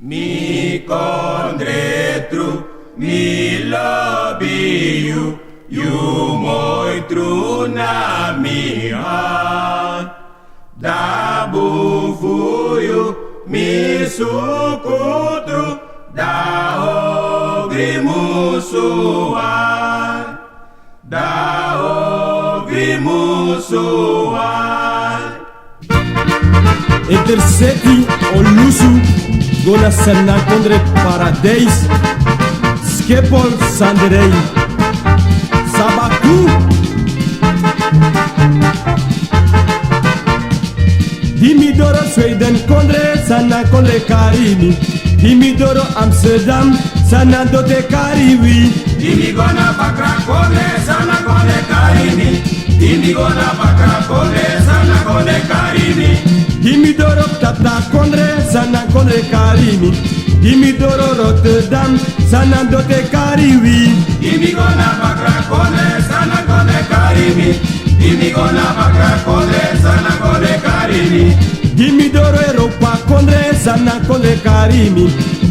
Mi condretru, mi love you, you moi true na mi heart. Da bufuyu, mi sukutru, da ogri musuan, da ogri musuan. Interseti Olusu Gona Sana Kondre Paradise Skepol Sanderei Sabaku Dimidoro Sweden Kondre Sana Kondre Karimi Dimidoro Amsterdam Sana Dote Kariwi Dimigona Bakra Kondre Sana Kondre Karimi Dimigona Bakra Kondre Sana Kondre Karimi Dimidoro Tata Kondre Sana Kondre Karimi Dimidoro Rotterdam Sana Dote Kariwi Dimigona Bakra Kondre Sana Kondre Karimi Dimigona Bakra Kondre Sana Kondre Karimi Dimidoro Europa Kondre Sana Kondre Karimi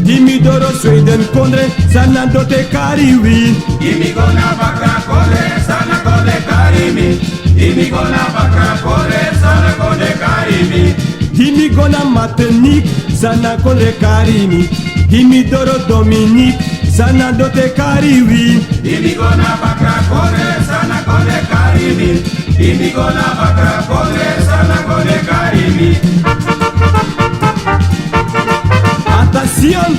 Dimidoro Sweden Kondre Sana Dote Kariwi Dimigona Bakra Kondre Sana Kondre Karimi Dimigona Bakra Kondre Sana Kondre Karimi Dimigona Martinique Sana Kondre Karimi Dimidoro Dominique Sana Dote Kariwi Dimigona Bakra Kondre Sana Kondre Karimi Dimigona Bakra Kondre Sana Kondre Karimi. Attention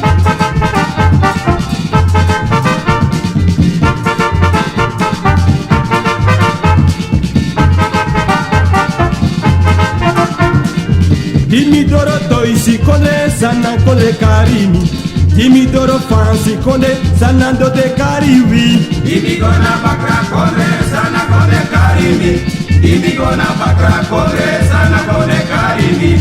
Dimidoro Toisi Kondre Sana Kondre Karimi Dimidoro Fansi Kondre Sana Dote Kariwi Dimigona Bakra Kondre Sana Kondre Karimi Dimigona Bakra Kondre Sana Kondre Karimi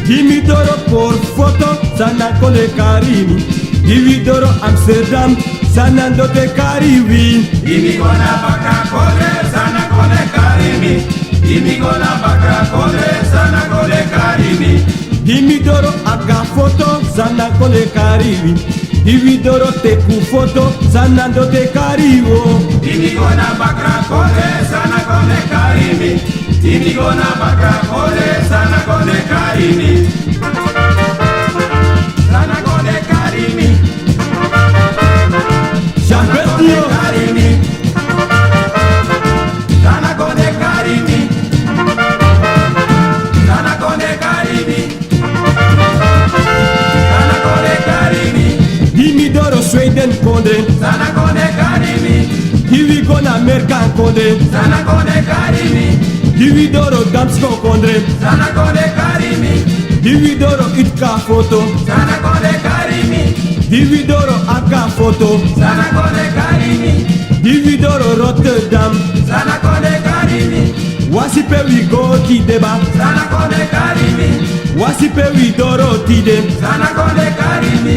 Dimidoro por photo Sana Kondre Karimi Dimidoro Amsterdam Sana Dote Kariwi Dimigona Bakra Kondre Sana Kondre Karimi Dimigona Bakra Kondre Sana Kondre Karimi Dimidoro Aga photo Sana Kondre Kariwi Dimidoro Teku photo Sana Dote Kariwo Dimigona Bakra Kondre Sana Kondre Karimi Dimigona Bakra Kondre Sana Kondre Karimi Sana Kondre Karimi Jean-Bertio Karimi Sana Kondre Karimi Sana Kondre Karimi Sana Kondre Karimi Dimidoro Sweden Kondre Sana Kondre Karimi Dimigona America Kondre Sana Kondre Karimi Dimidoro Damsko Kondre Sana Kondre Karimi Dimidoro Itka photo Sana Kondre Karimi Dimidoro Aga photo Sana Kondre Karimi Dimidoro Rotterdam Sana Kondre Karimi Wasipe we go Tideba Sana Kondre Karimi Wasipe we Doro Tide Sana Kondre Karimi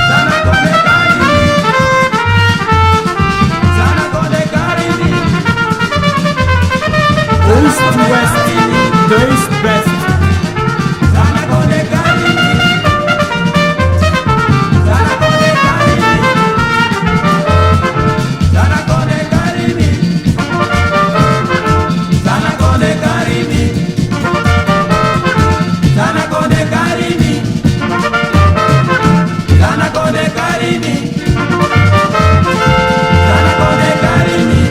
Sana Kondre Karimi Sana Kondre Karimi East to West East Best Sana Kondre Karimi Sana Kondre Karimi Sana Kondre Karimi Sana Kondre Karimi Sana Kondre Karimi Sana Kondre Karimi Sana Kondre Karimi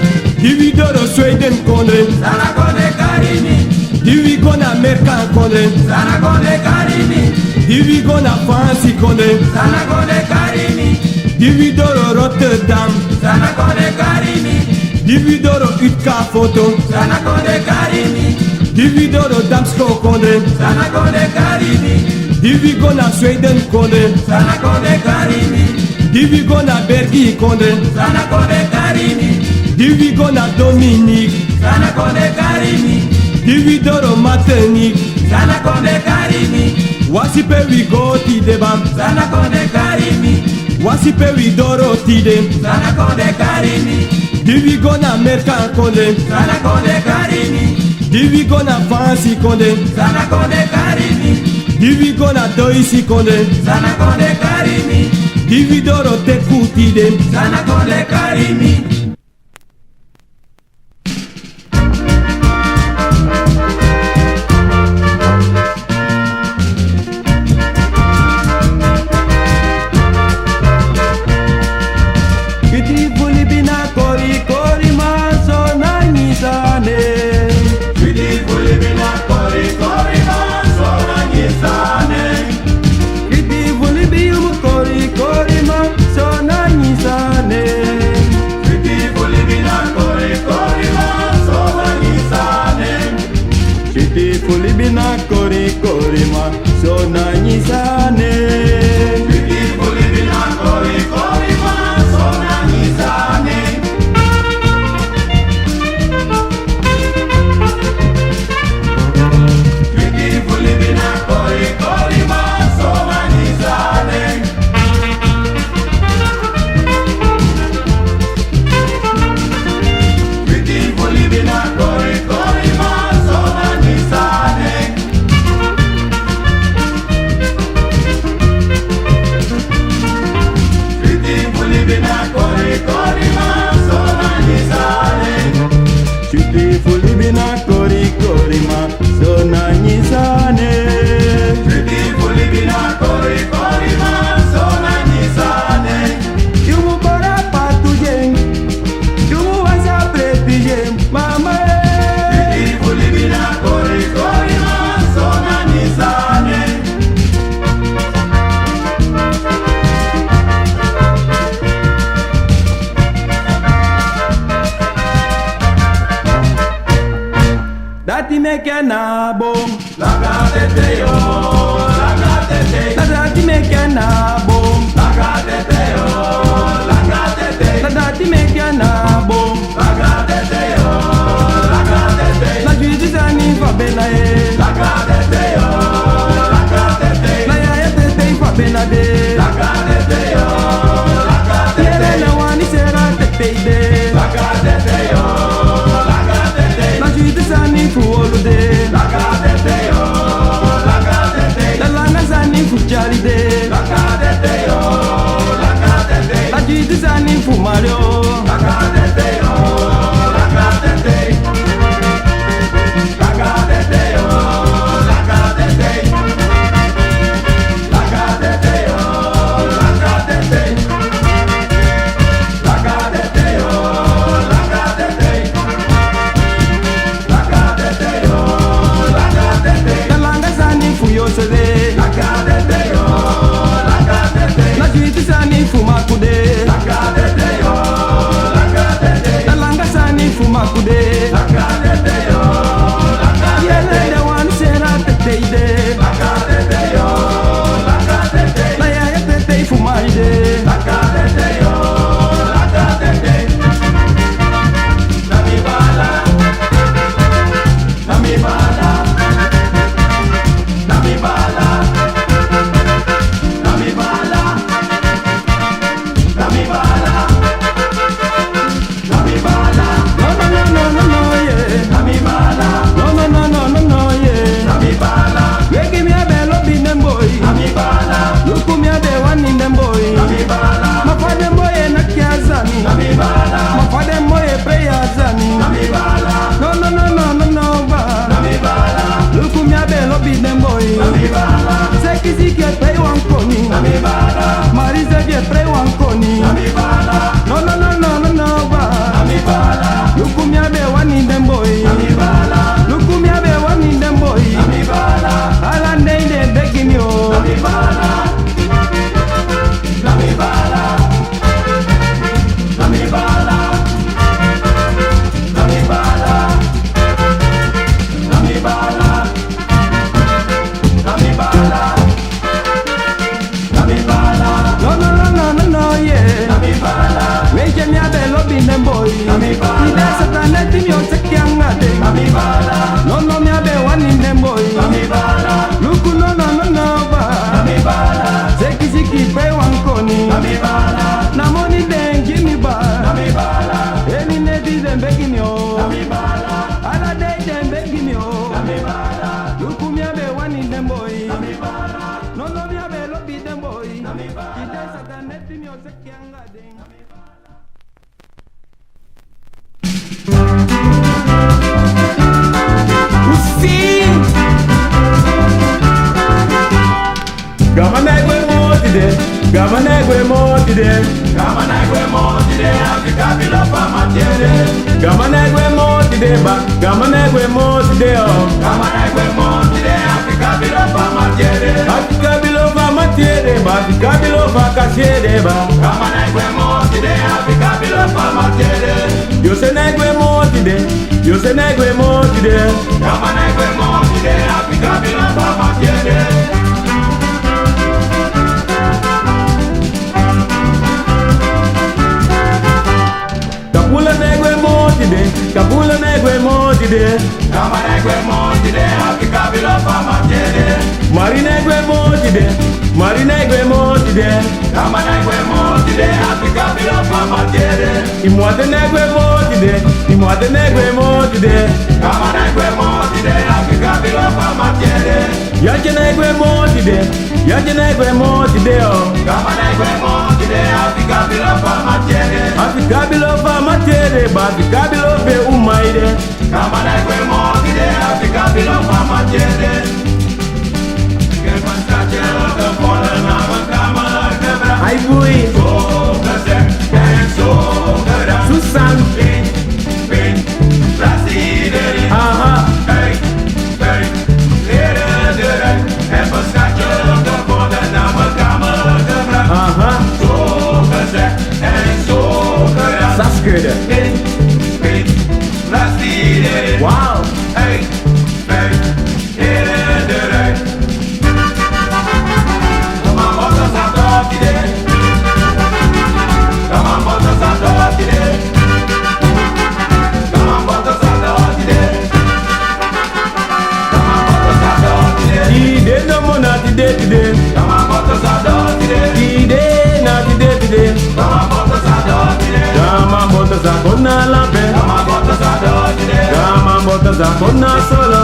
Dimidoro Sweden Kondre Sana Kondre Karimi Dimigona America Kondre Sana Kondre Karimi Dimigona France Kondre Sana Kondre Karimi Dimidoro Rotterdam Sana Kondre Karimi Dimidoro Itka photo Sana Kondre Karimi Dimidoro Damsko Kondre Sana Kondre Karimi Dimigona Sweden Kondre Sana Kondre Karimi Dimigona Bergi Kondre Sana Kondre Karimi Dimigona Dominique Sana Kondre Karimi Dimidoro Martinique Sana Kondre Karimi Wasipe we go Tideba Sana Kondre Karimi Wasipe we Doro Tide Sana Kondre Karimi Dimigona America Kondre Sana Kondre Karimi Dimigona France Kondre Sana Kondre Karimi Divi gona doisi kondre Sana konde karimi Divi doro te kutide Sana konde karimi Kiti fuli bina kori kori maso na nyisane Kiti fuli bina kori kori maso na nyisane Kiti fuli biyu kori kori maso na nyisane Kiti fuli bina kori kori maso na nyisane Kiti fuli bina kori kori maso na nyisane Kiti fuli bina kori kori maso na nyisane Kiti fuli bina kori kori maso na nyisane Kiti fuli bina kori kori maso na nyisane Kiti fuli bina kori kori maso na nyisane Kiti fuli bina kori kori maso na nyisane Kiti fuli bina kori kori maso na nyisane Yumu bora patuje Yumu wasa pretije mama Kiti fuli bina kori kori maso na nyisane Dati meke na bom Lagatete yo, lagatete Dati meke na bom Lagatete yo, lagatete Dati meke na bom Lagatete yo, lagatete La justice ani fa bena e Lagatete yo, lagatete La ya ya tete fa bena de Lagatete yo, lagatete Yere na wani sera tete ide Lagatete yo, lagatete La justice ani fu olude Lagatete yo, lagatete La langa sani fu charide Lagatete yo, lagatete La justice ani fu mario Lagatete yo, lagatete Lagatete yo, lagatete Lagatete yo, lagatete Lagatete yo, lagatete Lagatete yo, lagatete La langa sani fu yosede Lagatete yo, lagatete La justice ani fu makude Lagatete yo, lagatete La langa sani fu makude Lagatete yo, lagatete Yere na wani sera tete ide Lagatete yo, lagatete La ya ya tete fu maride Lagatete yo, lagatete Na mi bala Na mi bala Na mi bala Na mi bala Na mi bala Na mi bala No no no no no no yeah Na mi bala No no no no no no yeah Na mi bala Weki mi abe lobi them boy Na mi bala Luku mi abe wani them boy Na mi bala Mafade mboye na kiazani Na mi bala Mafade mboye preya zani Na mi bala No no no no no no ba Na mi bala Luku mi abe lobi them boy Na mi bala Sekisi ke pre wankoni Na mi bala Marize ke pre wankoni Na mi bala No no no no no no ba Na mi bala Luku mi abe wani them boy Na mi bala Luku mi abe wani them boy Na mi bala Ala ndeinde begging you Na mi bala Na mi bala Na mi bala Na mi bala Na mi bala Na mi bala Na mi bala No no no no no no yeah Na mi bala Weke mi abe lobi them boy Na mi bala Ide satane timi o sekiangade Na mi bala No no mi abe wani them boy Na mi bala Luku no no no no ba Na mi bala Sekisiki pe wankoni Na mi bala Na money then give me ba Na mi bala Any lady them begging you Na mi bala Ala day them begging you Na mi bala Luku mi abe wani them boy Na mi bala No no mi abelo biden boy. Ide sataneti mi osekianga ding. Gamanegwe motide, gamanegwe motide, gamanegwe motide, Africa bila pamatiere. Gamanegwe motide ba, gamanegwe motide oh. Gamanegwe motide, Africa bila pamatiere. Africa bila pamatiere ba, Africa bila pakasiere ba. Gamanegwe motide, Africa bila pamatiere. Yo senegwe motide, yo senegwe motide. Gamanegwe motide, Africa bila pamatiere. Kapula negwe motide, kapula negwe motide. Gamanegwe motide, Africa bila pamatiere. Mari negwe motide, mari negwe motide. Gamanegwe motide, Africa bila pamatiere. Imwate negwe motide, imwate negwe motide. Gamanegwe motide, Africa bila pamatiere. Yache negwe motide, yache negwe motide oh. Gamanegwe motide, Africa bila pamatiere. Africa bila pamatiere ba, Africa bila be umaide. Gamanegwe motide, Africa bila pamatiere. Ai bui, Susan, aha, aha, Saskede. Wow. Zakona solo,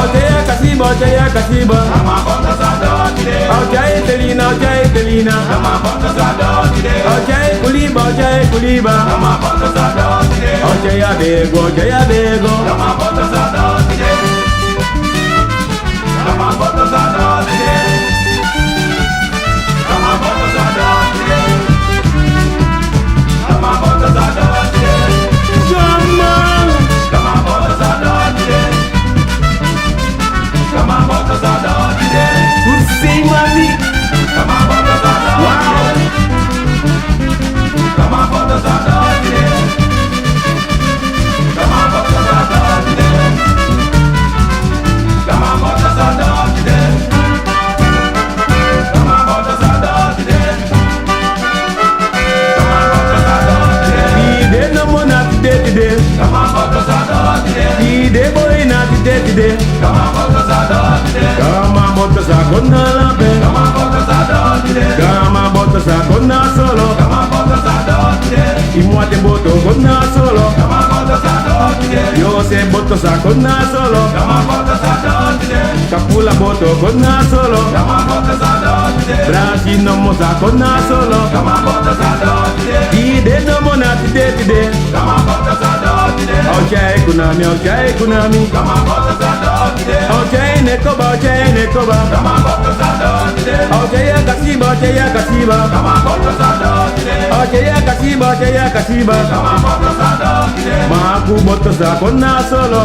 Oteya kasiba, Oteya kasiba, Oteya telina, Oteya telina, Oteya kuliba, Oteya kuliba, Oteya bego, Oteya bego. Kama bota zakona labe, kama bota zakona solo, imwate boto kona solo, yo se boto zakona solo, kapula boto kona solo, Brasil no mo zakona solo, ide no mo na tide, okay kunami, okay kunami. Okay, nekoba, okay, nekoba. Okay, kasiba, okay, kasiba. Okay, kasiba, okay, kasiba. Maku boto zakona solo.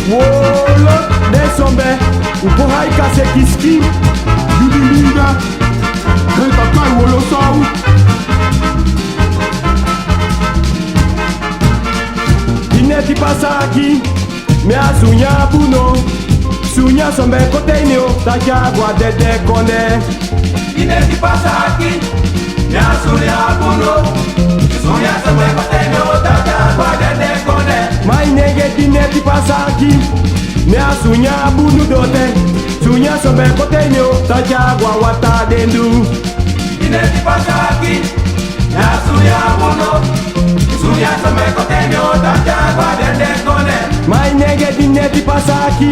Wolo, desombe, uko haika se kiski. Yudilinga, neka kai wolo sau. Ineti pasa aqui, minha sunha buno, sunha sombe cotenio, da água de decone. Ineti pasa aqui, minha sunha buno, sunha sombe cotenio, da água de decone. Mas ninguém ineti pasa aqui, minha sunha buno dote, sunha sombe cotenio, da água wata dendu. Ineti pasa aqui, minha sunha buno. Suya se me coteño, tanta agua de Dineti pasaki,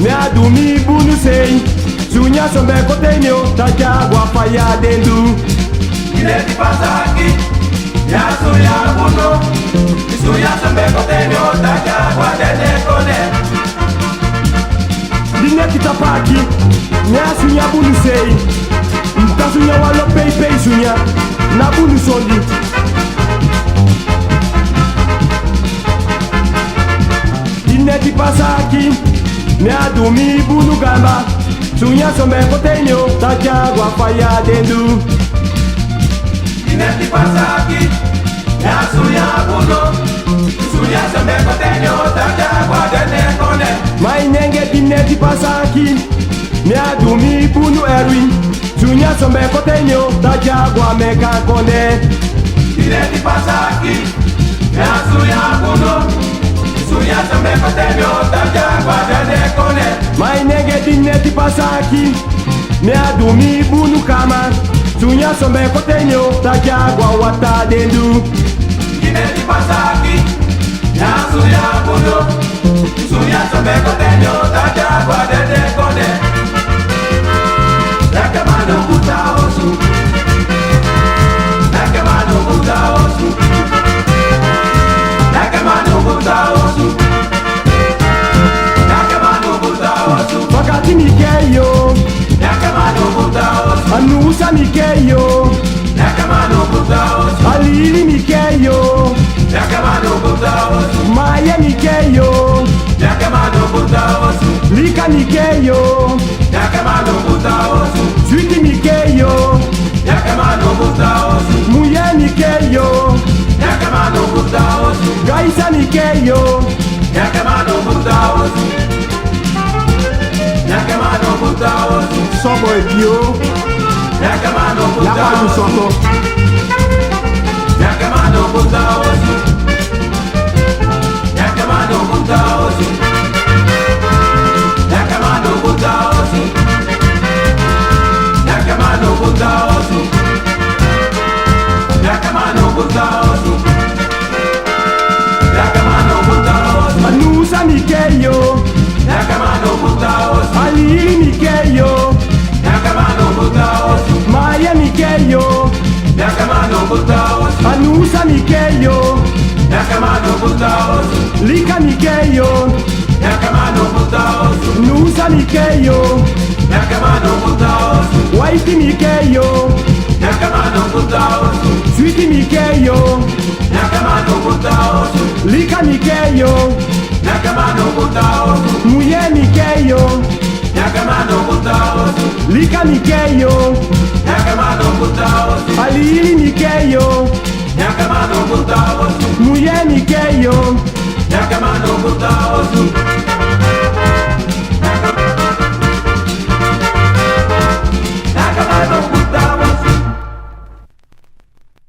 me adumi bunu sei. Sunya sombe kotenyo, taja guafaya dendu. Dineti pasaki, ya suya buno. Suya sombe kotenyo, taja guadede kone. Dineti tapaki, me sunya bunu sei. Mta sunya walo pei sunya, na bunu sondi. Dineti pasaki, me adumi bunu gamba. Sunya sombe kotenyo, taja guafaya dendu. Dineti pasaki, ya suya buno. Suya sombe kotenyo, taja guadede kone. Mai nenge dineti pasaki, me adumi bunu erwi. Sunya sombe kotenyo, taja guameka kone. Dineti pasaki, ya suya buno. Suya sombe kotenyo, taja guadede kone. Mai nenge dineti pasaki, me adumi bunu kama. Sunya sombe kotenyo, taja guawata dendu. Dineti pasaki, ya suya buno. Suya sombe kotenyo, taja guadede kone. Nakamano buta osu. Nakamano buta osu. Nakamano buta osu. Nakamano buta osu. Wakati mikeyo, Nakamano buta osu. anusa mikeyo, Nakamano buta osu. alili mikeyo, Nakamano buta osu. maya mikeyo, Nakamano buta osu. lika mikeyo, Nakamano buta osu. switi mikeyo, Nakamano buta osu. muye mikeyo, Nakamano buta osu. gaisa mikeyo, Nakamano buta osu. Nakamano buta osu. sobo ebio, Nakamano buta yapalu osu. soto. Nakamano buta osu. Nakamano buta osu. Nakamano buta osu. Nakamano buta osu. Nakamano buta osu. Nakamano buta osu. Anusa mikeyo, Nakamano buta osu. alili mikeyo, Nakamano buta osu. maya mikeyo, Nakamano buta osu. anusa mikeyo, Nakamano buta osu. lika mikeyo, Nakamano buta osu. nusa mikeyo, Nakamano buta osu. waiti mikeyo, Nakamano buta osu. switi mikeyo, Nakamano buta osu. lika mikeyo, Nakamano buta osu. muye mikeyo, Nakamano buta osu. lika mikeyo, Nakamano buta osu. alili mikeyo, Nakamano buta osu. muye mikeyo, Nakamano buta osu.